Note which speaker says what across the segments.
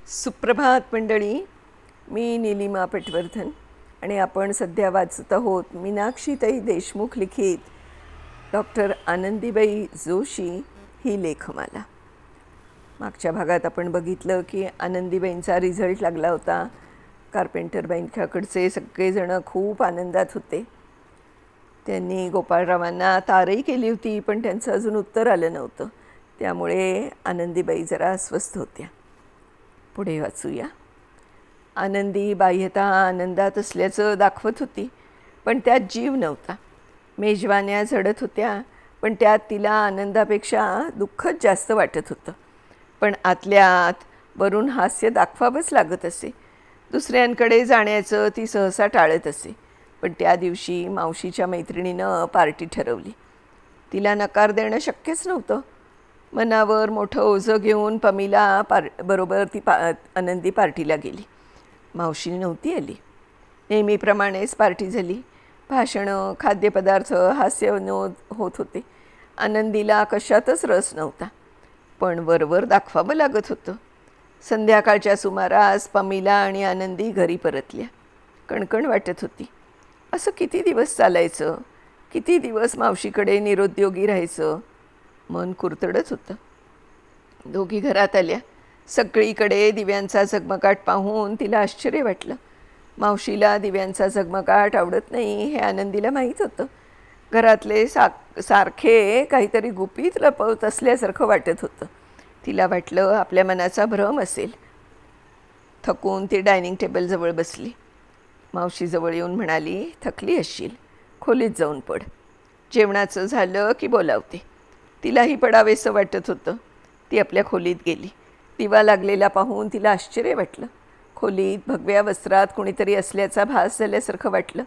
Speaker 1: सुप्रभात मंडळी. मी नीलिमा पटवर्धन आणि आपण सध्या वाचत आहोत मीनाक्षीताई देशमुख लिखित डॉक्टर आनंदीबाई जोशी ही लेखमाला. मागच्या भागात आपण बघितलं की आनंदीबाईंचा रिझल्ट लागला होता. कार्पेंटरबाईंच्याकडचे सगळेजणं खूप आनंदात होते. त्यांनी गोपाळरावांना तारही केली होती, पण त्यांचं अजून उत्तर आलं नव्हतं. त्यामुळे आनंदीबाई जरा अस्वस्थ होत्या. पुढे वाचूया. आनंदी बाह्यतः आनंदात असल्याचं दाखवत होती, पण त्यात जीव नव्हता. मेजवान्या झडत होत्या, पण त्यात तिला आनंदापेक्षा दुःखच जास्त वाटत होतं. पण आतल्या आत वरून हास्य दाखवावंच लागत असे. दुसऱ्यांकडे जाण्याचं ती सहसा टाळत असे. पण त्या दिवशी मावशीच्या मैत्रिणीनं पार्टी ठरवली. तिला नकार देणं शक्यच नव्हतं. मनावर मोठं ओझं घेऊन पमीला बरोबर ती आनंदी पार्टीला गेली. मावशी नव्हती आली. नेहमीप्रमाणेच पार्टी झाली. भाषणं, खाद्यपदार्थ, हास्यविनोद होत होते. आनंदीला कशातच रस नव्हता, पण वरवर दाखवावं लागत होतं. संध्याकाळच्या सुमारास पमीला आणि आनंदी घरी परतल्या. कणकण वाटत होती. असं किती दिवस चालायचं? किती दिवस मावशीकडे निरुद्योगी राहायचं? मन कुरतडत होतं. दोघी घरात आल्या. सगळीकडे दिव्यांचा झगमगाट पाहून तिला आश्चर्य वाटलं. मावशीला दिव्यांचा झगमगाट आवडत नाही हे आनंदीला माहीत होतं. घरातले सारखे काहीतरी गुपित लपवत असल्यासारखं वाटत होतं. तिला वाटलं आपल्या मनाचा भ्रम असेल. थकून ती डायनिंग टेबलजवळ बसली. मावशीजवळ येऊन म्हणाली, थकली असशील, खोलीत जाऊन पड. जेवणाचं झालं की बोलावते. तिलाही पडावेसं वाटत होतं. ती आपल्या खोलीत गेली. दिवा लागलेला पाहून तिला आश्चर्य वाटलं. खोलीत भगव्या वस्त्रात कुणीतरी असल्याचा भास झाल्यासारखं वाटलं.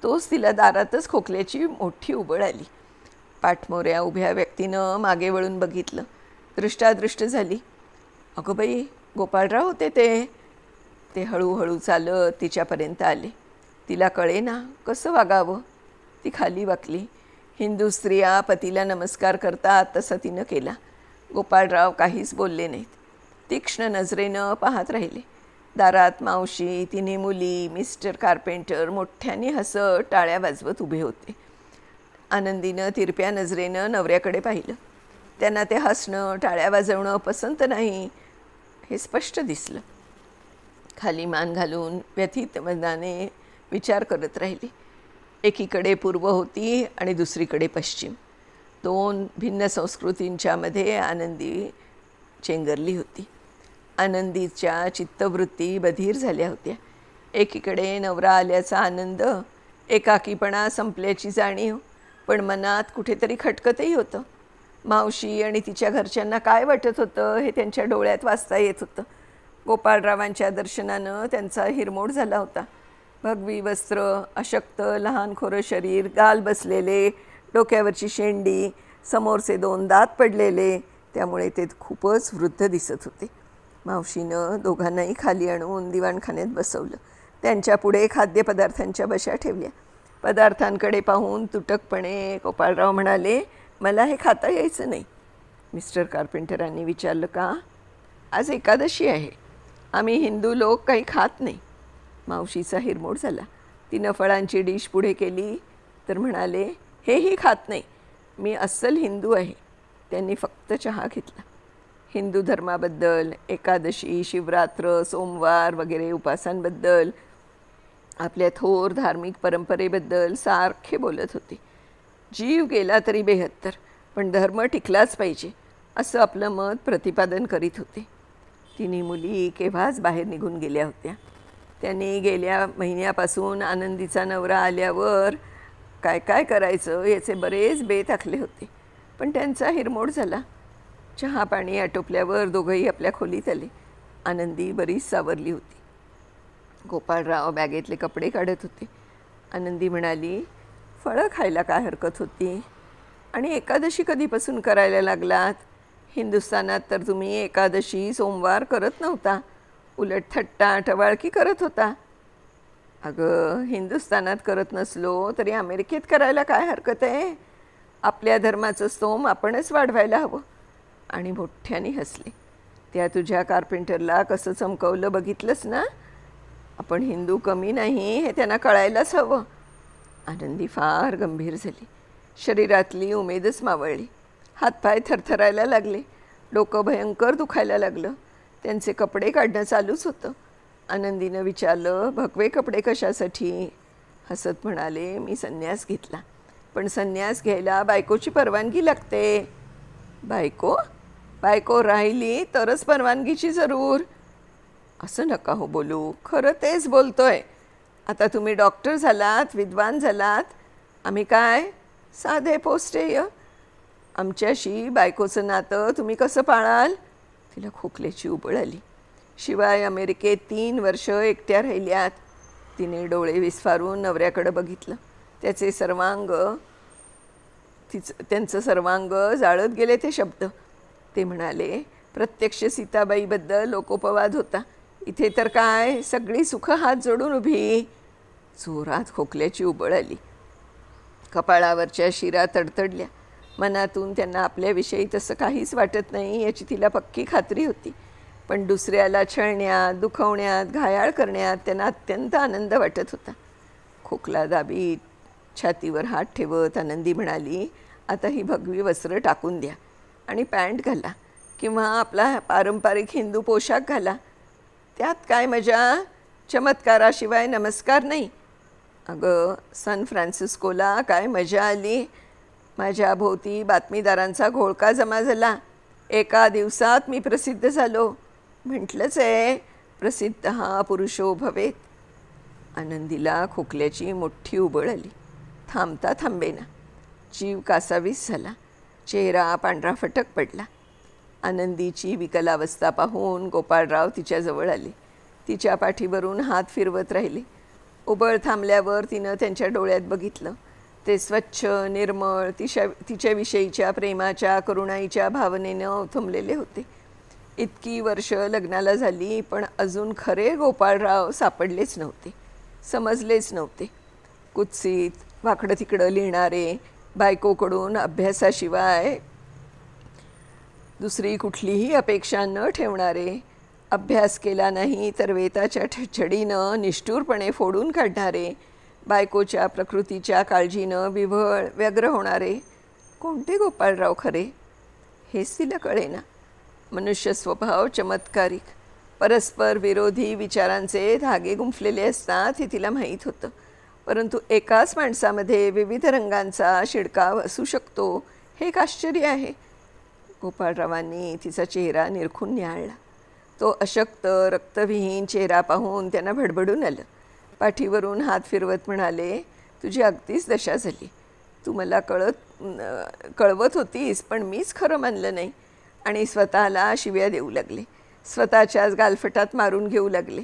Speaker 1: तोच तिला दारातच खोकल्याची मोठी उबळ आली. पाठमोऱ्या उभ्या व्यक्तीनं मागे वळून बघितलं. दृष्टादृष्ट झाली. अगं बाई, गोपाळराव होते ते. ते हळूहळू चालत तिच्यापर्यंत आले. तिला कळेना कसं वागावं. ती खाली वाकली. हिंदू स्त्रिया पतीला नमस्कार करतात तसं तिनं केला. गोपाळराव काहीच बोलले नाहीत. तीक्ष्ण नजरेनं पाहत राहिले. दारात मावशी, तिन्ही मुली, मिस्टर कार्पेंटर मोठ्याने हसत टाळ्या वाजवत उभे होते. आनंदीनं तिरप्या नजरेनं नवऱ्याकडे पाहिलं. त्यांना ते हसणं, टाळ्या वाजवणं पसंत नाही हे स्पष्ट दिसलं. खाली मान घालून व्यथित मनाने विचार करत राहिली. एकीकडे पूर्व होती आणि दुसरीकडे पश्चिम. दोन भिन्न संस्कृतींच्या मध्ये आनंदी चेंगरली होती. आनंदीच्या चित्तवृत्ती बधीर झाल्या होत्या. एकीकडे नवरा आल्याचा आनंद, एकाकीपणा संपल्याची जाणीव, पण मनात कुठेतरी खटकतही होतं. मावशी आणि तिच्या घरच्यांना काय वाटत होतं हे त्यांच्या डोळ्यात वाचता येत होतं. गोपाळरावांच्या दर्शनानं त्यांचा हिरमोड झाला होता. भगवी वस्त्र, अशक्त लहानखोरं शरीर, गाल बसलेले, डोक्यावरची शेंडी, समोरचे 2 दात पडलेले, त्यामुळे ते खूपच वृद्ध दिसत होते. मावशीनं दोघांनाही खाली आणून दिवाणखान्यात बसवलं. त्यांच्यापुढे खाद्यपदार्थांच्या बशा ठेवल्या. पदार्थांकडे पाहून तुटकपणे गोपाळराव म्हणाले, मला हे खाता यायचं नाही. मिस्टर कार्पेंटरांनी विचारलं, का? आज एकादशी आहे. आम्ही हिंदू लोक काही खात नाही. मावशीचा हिरमोड झाला. तिनं फळांची डिश पुढे केली तर म्हणाले, हेही खात नाही. मी अस्सल हिंदू आहे. त्यांनी फक्त चहा घेतला. हिंदू धर्माबद्दल, एकादशी, शिवरात्र, सोमवार वगैरे उपासांबद्दल, आपल्या थोर धार्मिक परंपरेबद्दल सारखे बोलत होते. जीव गेला तरी 72, पण धर्म टिकलाच पाहिजे असं आपलं मत प्रतिपादन करीत होते. तिन्ही मुली केव्हाच बाहेर निघून गेल्या होत्या. त्यांनी गेल्या महिन्यापासून आनंदीचा नवरा आल्यावर काय काय करायचं याचे बरेच बेत आखले होते, पण त्यांचा हिरमोड झाला. चहा पाणी आटोपल्यावर दोघंही आपल्या खोलीत आले. आनंदी बरीच सावरली होती. गोपाळराव बॅगेतले कपडे काढत होते. आनंदी म्हणाली, फळं खायला काय हरकत होती? आणि एकादशी कधीपासून करायला लागलात? हिंदुस्थानात तर तुम्ही एकादशी सोमवार करत नव्हता, उलट थट्टा टवाळकी करत होता. अगं, हिंदुस्थानात करत नसलो तरी अमेरिकेत करायला काय हरकत आहे? आपल्या धर्माचं स्तोम आपणच वाढवायला हवं. आणि मोठ्याने हसले. त्या तुझ्या कार्पेंटरला कसं चमकवलं बघितलंस ना. आपण हिंदू कमी नाही हे त्यांना कळायलाच हवं. आनंदी फार गंभीर झाली. शरीरातली उमेदच मावळली. हातपाय थरथरायला लागले. डोकं भयंकर दुखायला लागलं. त्यांचे कपडे काढणं चालूच होतं. आनंदीनं विचारलं, भगवे कपडे कशासाठी? हसत म्हणाले, मी संन्यास घेतला. पण संन्यास घ्यायला बायकोची परवानगी लागते. बायको? बायको राहिली तरच परवानगीची जरूर. असं नका हो बोलू. खरं तेच बोलतोय. आता तुम्ही डॉक्टर झालात, विद्वान झालात. आम्ही काय साधे पोस्टेय. आमच्याशी बायकोचं नातं तुम्ही कसं पाळाल? तिला खोकल्याची उबळ आली. शिवाय अमेरिकेत 3 वर्ष एकट्या राहिल्यात. तिने डोळे विस्फारून नवऱ्याकडे बघितलं. त्यांचं सर्वांग जाळत गेले ते शब्द. ते म्हणाले, प्रत्यक्ष सीताबाईबद्दल लोकोपवाद होता. इथे तर काय सगळी सुख हात जोडून उभी. जोरात खोकल्याची उबळ आली. कपाळावरच्या शिरा तडतडल्या. मनातून त्यांना आपल्याविषयी तसं काहीच वाटत नाही याची तिला पक्की खात्री होती. पण दुसऱ्याला छळण्यात, दुखवण्यात, घायाळ करण्यात त्यांना अत्यंत आनंद वाटत होता. खोकला दाबीत छातीवर हात ठेवत आनंदी म्हणाली, आता ही भगवी वस्त्र टाकून द्या आणि पॅन्ट घाला किंवा आपला पारंपरिक हिंदू पोशाख घाला. त्यात काय मजा? चमत्काराशिवाय नमस्कार नाही. अगं, सान फ्रान्सिस्कोला काय मजा आली. माझ्या भोवती बातमीदारांचा घोळका जमा झाला. एका दिवसात मी प्रसिद्ध झालो. म्हटलंच आहे, प्रसिद्ध हा पुरुषो भवेत. आनंदीला खोकल्याची मोठी उबळ आली. थांबता थांबेना. जीव कासावीस झाला. चेहरा पांढरा फटक पडला. आनंदीची विकलावस्था पाहून गोपाळराव तिच्याजवळ आले. तिच्या पाठीवरून हात फिरवत राहिले. उबळ थांबल्यावर तिनं त्यांच्या डोळ्यात बघितलं. ते स्वच्छ, निर्मळ, तिच्याविषयीच्या प्रेमाच्या, करुणाईच्या भावनेनं ओथंबलेले होते. इतकी वर्ष लग्नाला झाली, पण अजून खरे गोपाळराव सापडलेच नव्हते, समजलेच नव्हते. कुत्सित, वाकडं तिकडं लिहिणारे, बायकोकडून अभ्यासाशिवाय दुसरी कुठलीही अपेक्षा न ठेवणारे, अभ्यास केला नाही तर वेताच्या छडीनं निष्ठुरपणे फोडून काढणारे, बायकोच्या प्रकृतीच्या काळजीनं विव्हळ व्यग्र होणारे. कोणते गोपाळराव खरे? हेच तिला कळेना. मनुष्य स्वभाव चमत्कारिक. परस्पर विरोधी विचारांचे धागे गुंफलेले असतात हे तिला माहीत होतं. परंतु एकाच माणसामध्ये विविध रंगांचा शिडकाव असू शकतो हे एक आश्चर्य आहे. गोपाळरावांनी तिचा चेहरा निरखून निहाळला. तो अशक्त, रक्तविहीन चेहरा पाहून त्यांना भडभडून आलं. पाठीवरून हात फिरवत म्हणाले, तुझी अगदीच दशा झाली. तू मला कळवत होतीस, पण मीच खरं मानलं नाही आणि स्वतःला शिव्या देऊ लागले. स्वतःच्याच गालफटात मारून घेऊ लागले.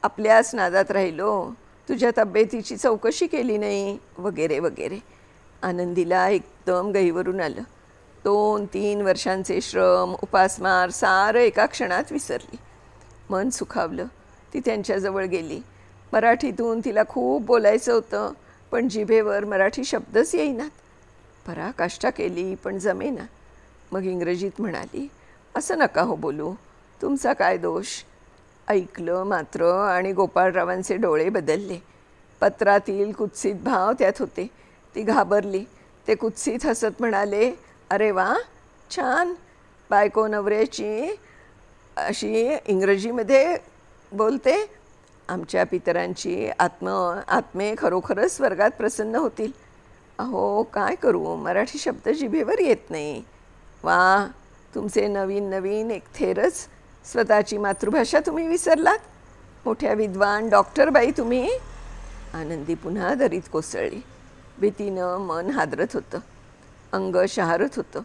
Speaker 1: आपल्याच नादात राहिलो. तुझ्या तब्येतीची चौकशी केली नाही, वगैरे वगैरे. आनंदीला एकदम गहिवरून आलं. 2-3 वर्षांचे श्रम, उपासमार सारं एका क्षणात विसरली. मन सुखावलं. ती त्यांच्याजवळ गेली. मराठीतून तिला खूप बोलायचं होतं, पण जिभेवर मराठी शब्दच येईनात. पराकाष्ठा केली, पण जमेना. मग इंग्रजीत म्हणाली, असं नका हो बोलू. तुमचा काय दोष? ऐकलं मात्र आणि गोपाळरावांचे डोळे बदलले. पत्रातील कुत्सित भाव त्यात होते. ती घाबरली. ते कुत्सित हसत म्हणाले, अरे वा, छान. बायको नवऱ्याची अशी इंग्रजीमध्ये बोलते. आमच्या पितरांची आत्मे खरोखरच स्वर्गात प्रसन्न होतील. अहो, काय करू, मराठी शब्द जिभेवर येत नाही. वा, तुमचे नवीन नवीन एक थेरच. स्वतःची मातृभाषा तुम्ही विसरलात. मोठ्या विद्वान डॉक्टर बाई तुम्ही. आनंदी पुन्हा दरीत कोसळली. भीतीनं मन हादरत होतं. अंग शहारत होतं.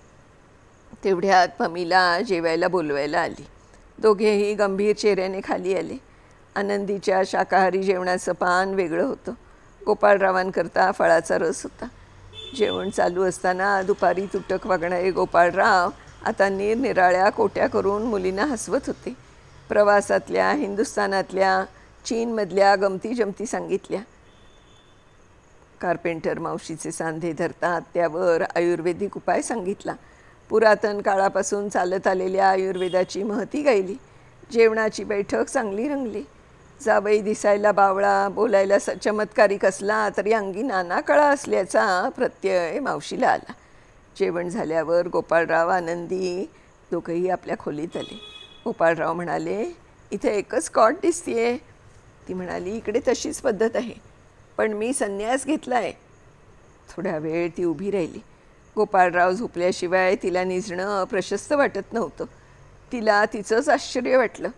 Speaker 1: तेवढ्यात पमीला जेवायला बोलवायला आली. दोघेही गंभीर चेहऱ्याने खाली आले. आनंदीच्या शाकाहारी जेवणाचं पान वेगळं होतं. गोपाळरावांकरता फळाचा रस होता. जेवण चालू असताना दुपारी तुटक वागणारे गोपाळराव आता निरनिराळ्या कोट्या करून मुलींना हसवत होते. प्रवासातल्या, हिंदुस्थानातल्या, चीनमधल्या गमती जमती सांगितल्या. कार्पेंटर मावशीचे सांधे धरतात त्यावर आयुर्वेदिक उपाय सांगितला. पुरातन काळापासून चालत आलेल्या आयुर्वेदाची महती गायली. जेवणाची बैठक चांगली रंगली. जावई दिसायला बावळा, बोलायला चमत्कारिक असला तरी अंगी नाना कळा असल्याचा प्रत्यय मावशीला आला. जेवण झाल्यावर गोपाळराव आनंदी दोघंही आपल्या खोलीत आले. गोपाळराव म्हणाले, इथे एकच कॉट दिसतीये. ती म्हणाली, इकडे तशीच पद्धत आहे, पण मी संन्यास घेतला आहे. थोडा वेळ ती उभी राहिली. गोपाळराव झोपल्याशिवाय तिला निजणं प्रशस्त वाटत नव्हतं. तिला तिचंच आश्चर्य वाटलं.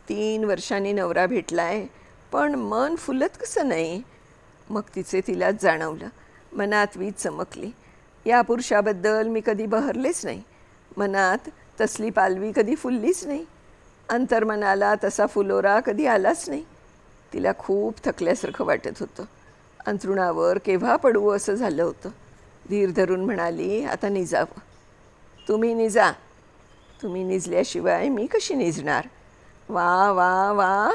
Speaker 1: 3 वर्षांनी नवरा भेटलाय, पण मन फुलत कसं नाही. मग तिचे तिलाच जाणवलं. मनात वीज चमकली. या पुरुषाबद्दल मी कधी बहरलेच नाही. मनात तसली पालवी कधी फुललीच नाही. अंतर्मनाला तसा फुलोरा कधी आलाच नाही. तिला खूप थकल्यासारखं वाटत होतं. अंथरुणावर केव्हा पडू असं झालं होतं. धीर धरून म्हणाली, आता निजावं. तुम्ही निजा. तुम्ही निजल्याशिवाय मी कशी निजणार. वा वा वा,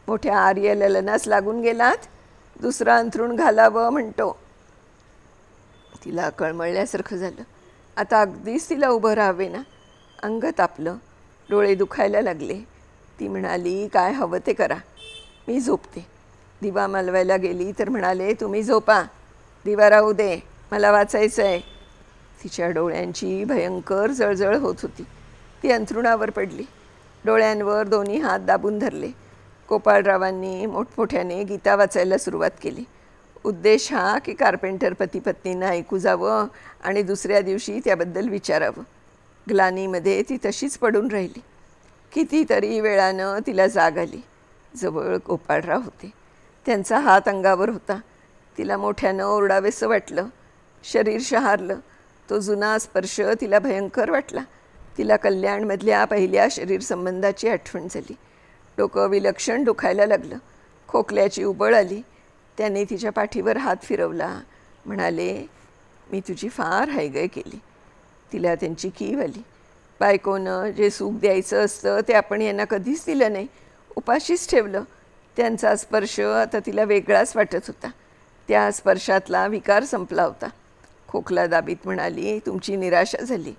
Speaker 1: मोठ्या आर्य ललनास लागून गेलात. दुसरं अंथरूण घालावं म्हणतो. तिला कळमळल्यासारखं झालं. आता अगदीच तिला उभं राहावे ना. अंग तापलं, डोळे दुखायला लागले. ती म्हणाली, काय हवं ते करा, मी झोपते. दिवा मालवायला गेली तर म्हणाले, तुम्ही झोपा, दिवा राहू दे, मला वाचायचं आहे. तिच्या डोळ्यांची भयंकर जळजळ होत होती. ती अंथरुणावर पडली. डोळ्यांवर दोन्ही हात दाबून धरले. गोपाळरावांनी मोठमोठ्याने गीता वाचायला सुरुवात केली. उद्देश हा की कार्पेंटर पती पत्नींना ऐकू जावं आणि दुसऱ्या दिवशी त्याबद्दल विचारावं. ग्लानीमध्ये ती तशीच पडून राहिली. कितीतरी वेळानं तिला जाग आली. जवळ गोपाळराव होते. त्यांचा हात अंगावर होता. तिला मोठ्यानं ओरडावेसं वाटलं. शरीर शहारलं. तो जुना स्पर्श तिला भयंकर वाटला. तिला कल्याणमधल्या पहिल्या शरीर संबंधाची आठवण झाली. डोकं विलक्षण दुखायला लागलं. खोकल्याची उबळ आली. त्याने तिच्या पाठीवर हात फिरवला. म्हणाले, मी तुझी फार हायगय केली. तिला त्यांची कीव आली. बायकोनं जे सुख द्यायचं असतं ते आपण यांना कधीच दिलं नाही. उपाशीच ठेवलं. त्यांचा स्पर्श आता तिला वेगळाच वाटत होता. त्या स्पर्शातला विकार संपला होता. खोकला दाबीत म्हणाली, तुमची निराशा झाली.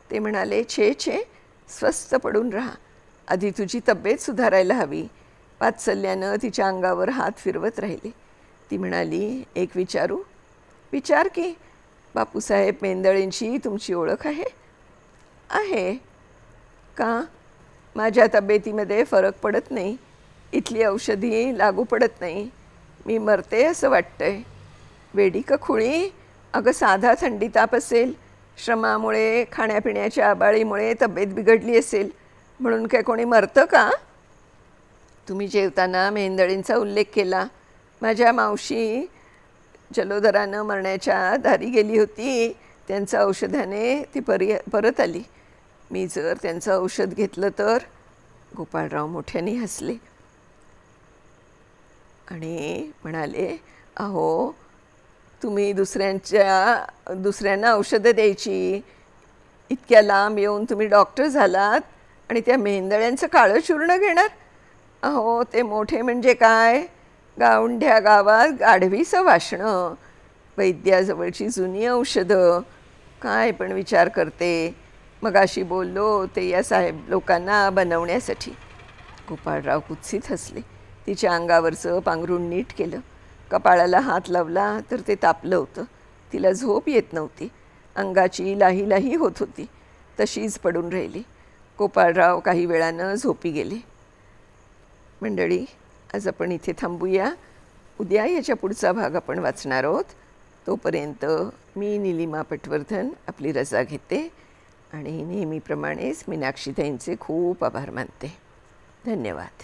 Speaker 1: ते म्हणाले, छे छे, स्वस्थ पडून राहा. आधी तुझी तब्येत सुधारायला हवी. वात्सल्यानं तिच्या अंगावर हात फिरवत राहिले. ती म्हणाली, एक विचारू. विचार की. बापूसाहेब मेंदळेंशी तुमची ओळख आहे. आहे का. माझ्या तब्येतीमध्ये फरक पडत नाही. इथली औषधी लागू पडत नाही. मी मरते असं वाटतंय. वेडी का खुळी. अगं साधा थंडी ताप असेल, श्रमामुळे खाण्यापिण्याच्या आबाळीमुळे तब्येत बिघडली असेल म्हणून काय कोणी मरतं का. तुम्ही जेवताना मेंदळींचा उल्लेख केला. माझ्या मावशी जलोदरानं मरण्याच्या दारी गेली होती. त्यांचं औषधाने ती परत आली. मी जर त्यांचं औषध घेतलं तर. गोपाळराव मोठ्याने हसले आणि म्हणाले, अहो तुम्ही दुसऱ्यांना औषधं द्यायची. इतक्या लांब येऊन तुम्ही डॉक्टर झालात आणि त्या मेंदळ्यांचं काळं चूर्ण घेणार. अहो ते मोठे म्हणजे काय, गावंढ्या गावात गाढवीचं वासणं, वैद्याजवळची जुनी औषधं. काय पण विचार करते. मगाशी बोललो ते या साहेब लोकांना बनवण्यासाठी. गोपाळराव कुत्सित हसले. तिच्या अंगावरचं पांघरूण नीट केलं. कपाळाला हात लावला तर ते तापलं होतं. तिला झोप येत नव्हती. अंगाची लाही लाही होत होती. तशीच पडून राहिली. गोपाळराव काही वेळानं झोपी गेले. मंडळी, आज आपण इथे थांबूया. उद्या याच्या पुढचा भाग आपण वाचणार आहोत. तोपर्यंत मी निलिमा पटवर्धन आपली रजा घेते आणि नेहमीप्रमाणेच मीनाक्षीताईंचे खूप आभार मानते. धन्यवाद.